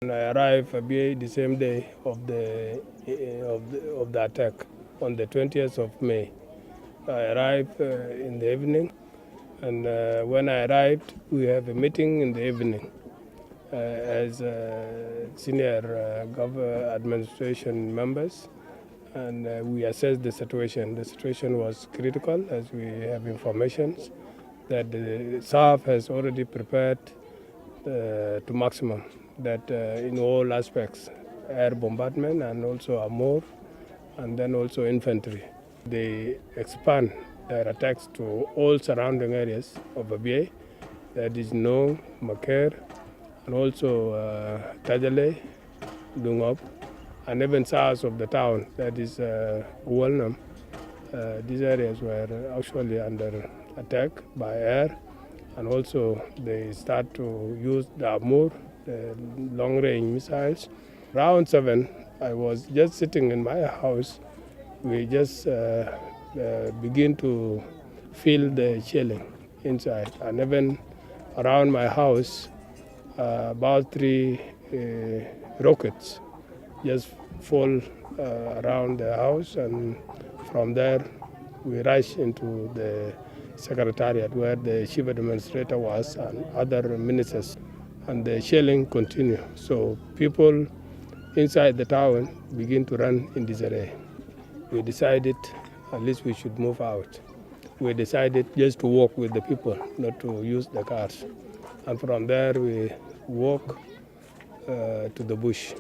And I arrived Abyei the same day of the attack on the 20th of May. I arrived in the evening, and when I arrived, we have a meeting in the evening as senior administration members, and we assessed the situation. The situation was critical, as we have information that the SAF has already prepared to maximum, that in all aspects, air bombardment and also AMOR, and then also infantry. They expand their attacks to all surrounding areas of Abyei, that is Nong, Maker, and also Tajale, Dungop, and even south of the town, that is Guwalnam. These areas were actually under attack by air, and also they start to use the AMOR, the long-range missiles. Around 7, I was just sitting in my house. We just begin to feel the shelling inside, and even around my house, about 3 rockets just fall around the house, and from there we rush into the secretariat where the chief administrator was and other ministers, and the shelling continue. So people inside the town begin to run in disarray. We decided at least we should move out. We decided just to walk with the people, not to use the cars. And from there we walk to the bush,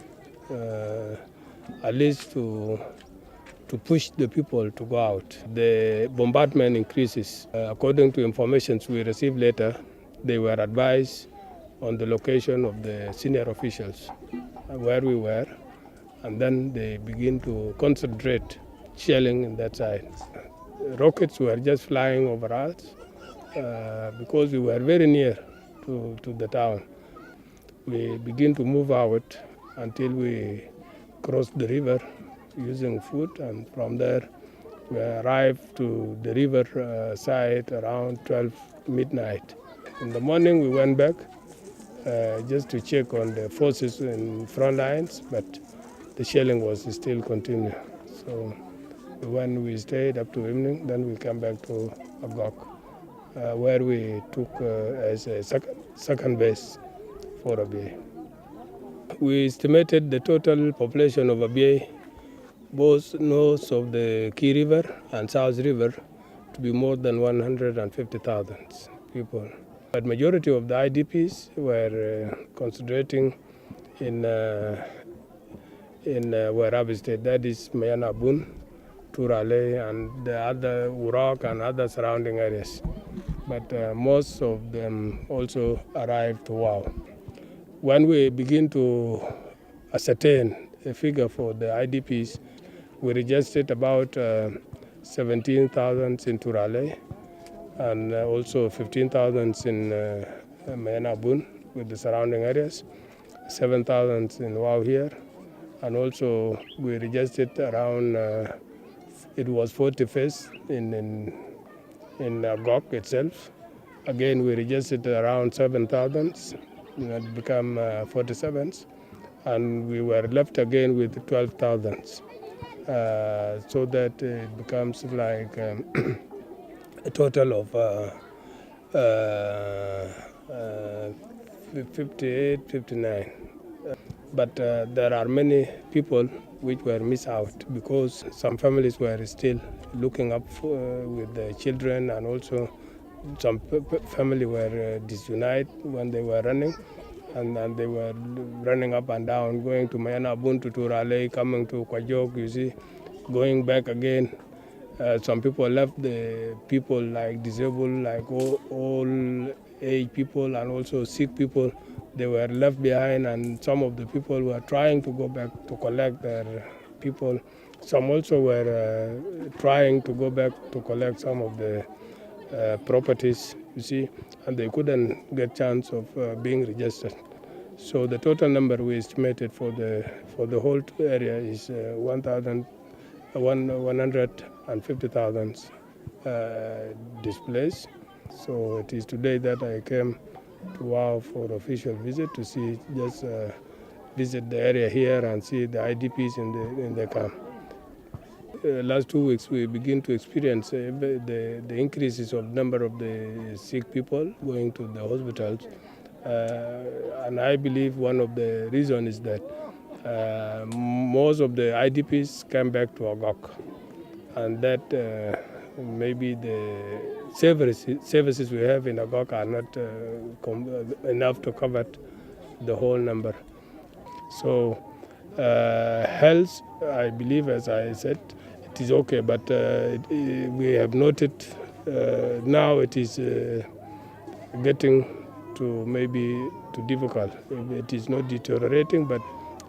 at least to push the people to go out. The bombardment increases. According to information we received later, they were advised on the location of the senior officials where we were, and then they begin to concentrate shelling in that side. Rockets were just flying over us because we were very near to the town. We begin to move out until we cross the river using foot, and from there we arrived to the river side around 12 midnight. In the morning we went back just to check on the forces in front lines, but the shelling was still continuing. So when we stayed up to evening, then we came back to Agok, where we took as a second base for Abyei. We estimated the total population of Abyei, both north of the Key River and South River, to be more than 150,000 people. But majority of the IDPs were concentrating in Warabi State, that is Mayana Bun, Turale, and the other Urok and other surrounding areas. But most of them also arrived to Wau. When we begin to ascertain a figure for the IDPs, we registered about 17,000 in Turale and also 15,000 in Mayana Bun with the surrounding areas, 7,000 in Wau here, and also we registered around, it was 41st in Agok itself. Again, we registered around 7,000, it became 47s, and we were left again with 12,000. So that it becomes like a total of 58, 59. But there are many people which were missed out because some families were still looking up with the children, and also some family were disunited when they were running, and they were running up and down, going to Mayana Bun, to Turale, coming to Kwajok, you see, going back again. Some people left, the people like disabled, like all age people and also sick people, they were left behind, and some of the people were trying to go back to collect their people. Some also were trying to go back to collect some of the properties, you see, and they couldn't get chance of being registered. So the total number we estimated for the whole area is 150,000 displaced. So it is today that I came to Wau for official visit to see just visit the area here and see the IDPs in the camp. Last 2 weeks, we begin to experience the increases of number of the sick people going to the hospitals. And I believe one of the reasons is that most of the IDPs came back to Agok, and that maybe the services we have in Agok are not enough to cover the whole number. So health, I believe, as I said, it is okay, but we have noted now it is getting to maybe too difficult. It is not deteriorating, but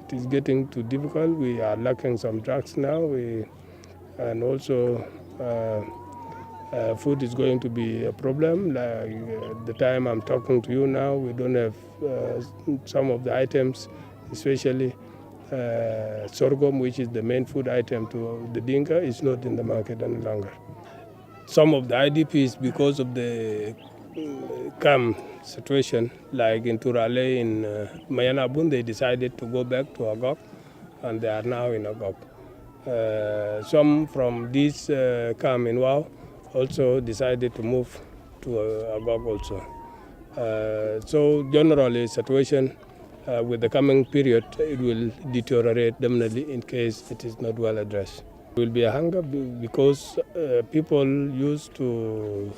it is getting too difficult. We are lacking some drugs now, and also food is going to be a problem. Like the time I'm talking to you now, we don't have some of the items, especially sorghum, which is the main food item to the Dinka, is not in the market any longer. Some of the IDPs, because of the camp situation, like in Turale, in Mayanabun, they decided to go back to Agok, and they are now in Agok. Some from this camp in Wau also decided to move to Agok also. So generally, situation with the coming period, it will deteriorate definitely in case it is not well addressed. It will be a hunger because people used to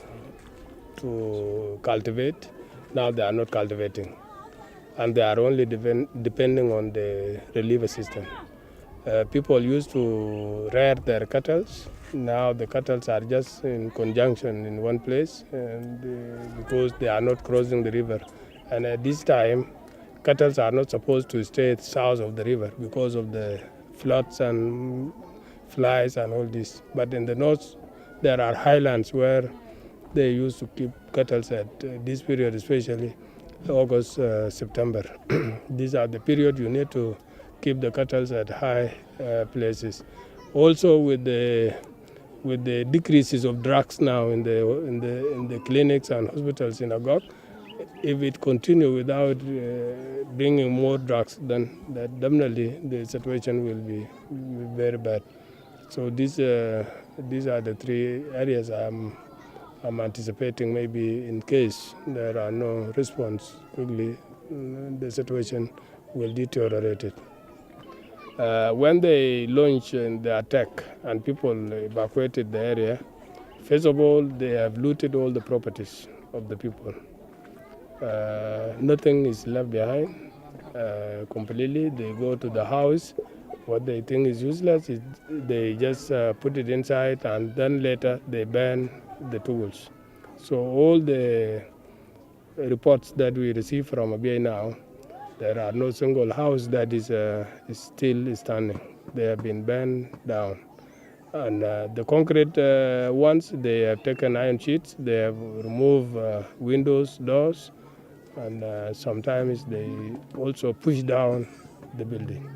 cultivate. Now they are not cultivating, and they are only depending on the reliever system. People used to rear their cattle. Now the cattle are just in conjunction in one place, and because they are not crossing the river. And at this time, cattle are not supposed to stay south of the river because of the floods and flies and all this. But in the north, there are highlands where they used to keep cattle at this period, especially August, September. These are the period you need to keep the cattle at high places. Also, with the decreases of drugs now in the clinics and hospitals in Agok, if it continue without bringing more drugs, then that definitely the situation will be very bad. So these are the three areas I'm anticipating. Maybe in case there are no response quickly, the situation will deteriorate. When they launched the attack and people evacuated the area, first of all, they have looted all the properties of the people. Nothing is left behind completely. They go to the house. What they think is useless, they just put it inside, and then later they burn the tools. So all the reports that we receive from Abyei now, there are no single house that is still standing. They have been burned down. And the concrete ones, they have taken iron sheets, they have removed windows, doors, and sometimes they also push down the building.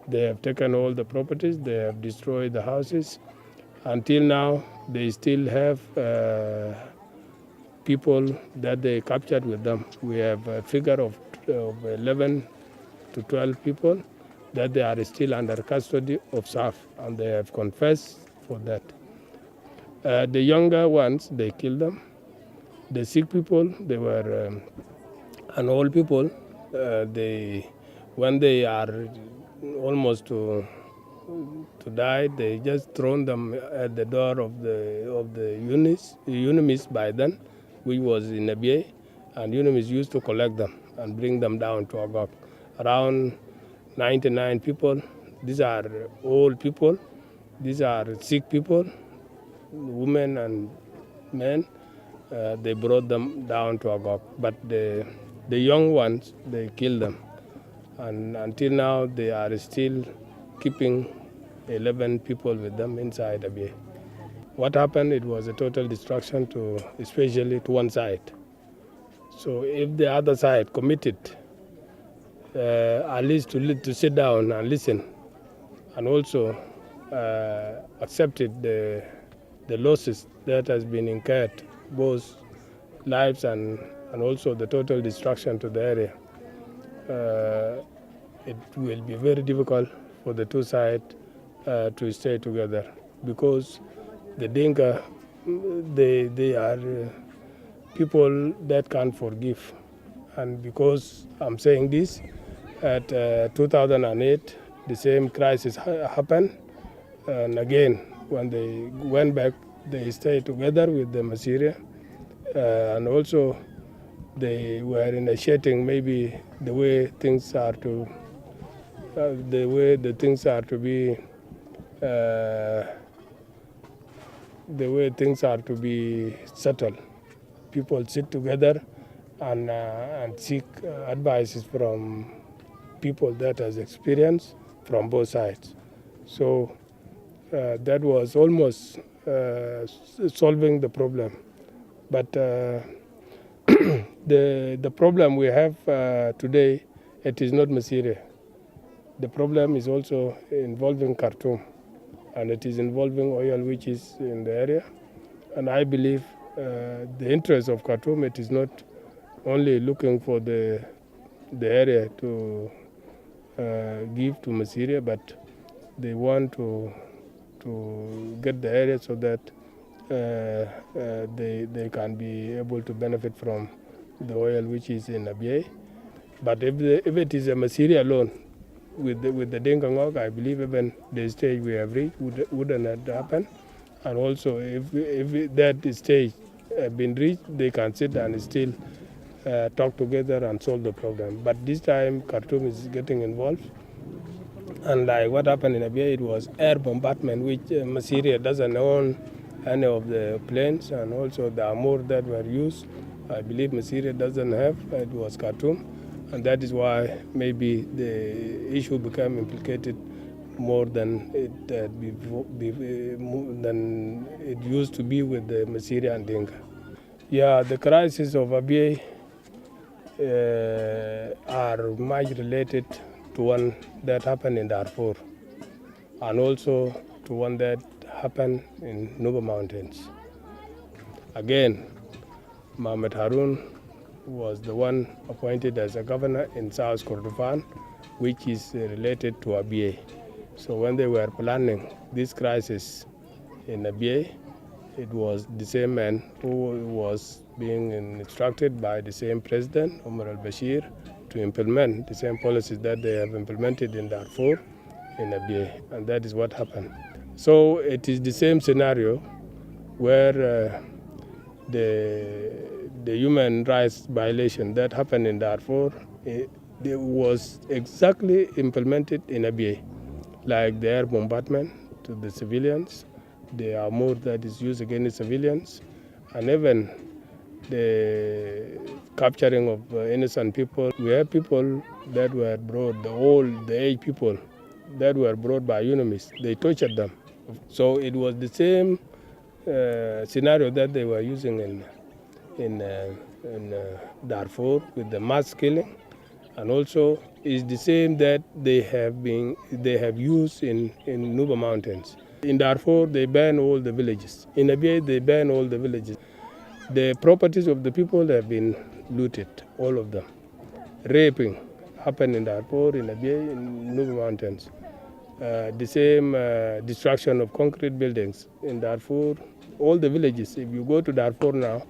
They have taken all the properties, they have destroyed the houses. Until now, they still have people that they captured with them. We have a figure of 11 to 12 people that they are still under custody of SAF, and they have confessed for that. The younger ones, they killed them. The sick people, they were, and old people, when they are almost to die, they just thrown them at the door of the UNIMIS by then, which was in Abyei, and UNIMIS used to collect them and bring them down to Agok. Around 99 people. These are old people. These are sick people, women and men. They brought them down to Agok. But the young ones, they killed them. And until now, they are still keeping 11 people with them inside Abyei. What happened, it was a total destruction especially to one side. So if the other side committed, at least to sit down and listen, and also accepted the losses that has been incurred, both lives and also the total destruction to the area. it will be very difficult for the two sides to stay together, because the Dinka, they are people that can't forgive. And because I'm saying this, at 2008, the same crisis happened. And again, when they went back, they stayed together with the Masiri. And also, they were initiating maybe the way things are to, the way the things are to be, the way things are to be settled. People sit together and seek advices from people that has experience from both sides. So that was almost solving the problem. But the problem we have today, it is not Masiri. The problem is also involving Khartoum, and it is involving oil which is in the area. And I believe the interest of Khartoum, it is not only looking for the area to give to Masiri, but they want to get the area so that they can be able to benefit from the oil which is in Abyei. But if it is a Masiri alone, with the Dinka Ngok, I believe even the stage we have reached wouldn't have happened. And also, if that stage been reached, they can sit and still talk together and solve the problem. But this time, Khartoum is getting involved. And like what happened in Abyei, it was air bombardment, which Masiri doesn't own any of the planes, and also the armor that were used, I believe Masiri doesn't have. It was Khartoum, and that is why maybe the issue became implicated more than than it used to be with the Masiri and Dinka. Yeah, the crisis of Abyei are much related to one that happened in Darfur, and also to one that happened in Nuba Mountains. Again, Mohamed Harun was the one appointed as a governor in South Kordofan, which is related to Abyei. So when they were planning this crisis in Abyei, it was the same man who was being instructed by the same president, Omar al-Bashir, to implement the same policies that they have implemented in Darfur, in Abyei, and that is what happened. So it is the same scenario where the human rights violation that happened in Darfur, it was exactly implemented in Abyei, like the air bombardment to the civilians, the armor that is used against civilians, and even the capturing of innocent people. We have people that were brought, the age people that were brought by enemies. They tortured them. So it was the same scenario that they were using in Darfur with the mass killing, and also is the same that they have used in Nuba Mountains. In Darfur, they ban all the villages. In Abyei, they ban all the villages. The properties of the people have been looted, all of them. Raping happened in Darfur, in Abyei, in Nuba Mountains. The same destruction of concrete buildings in Darfur, all the villages. If you go to Darfur now,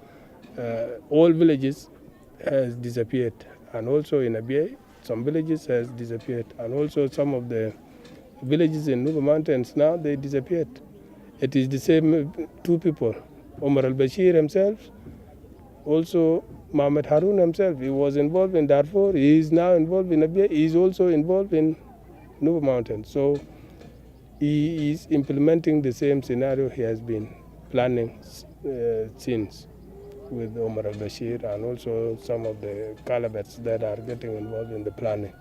all villages has disappeared. And also in Abyei, some villages has disappeared. And also some of the villages in Nuba Mountains now, they disappeared. It is the same two people. Omar al-Bashir himself, also Mohamed Harun himself, he was involved in Darfur, he is now involved in Abyei, he is also involved in Nuba Mountains. So he is implementing the same scenario he has been planning since with Omar al-Bashir and also some of the calibers that are getting involved in the planning.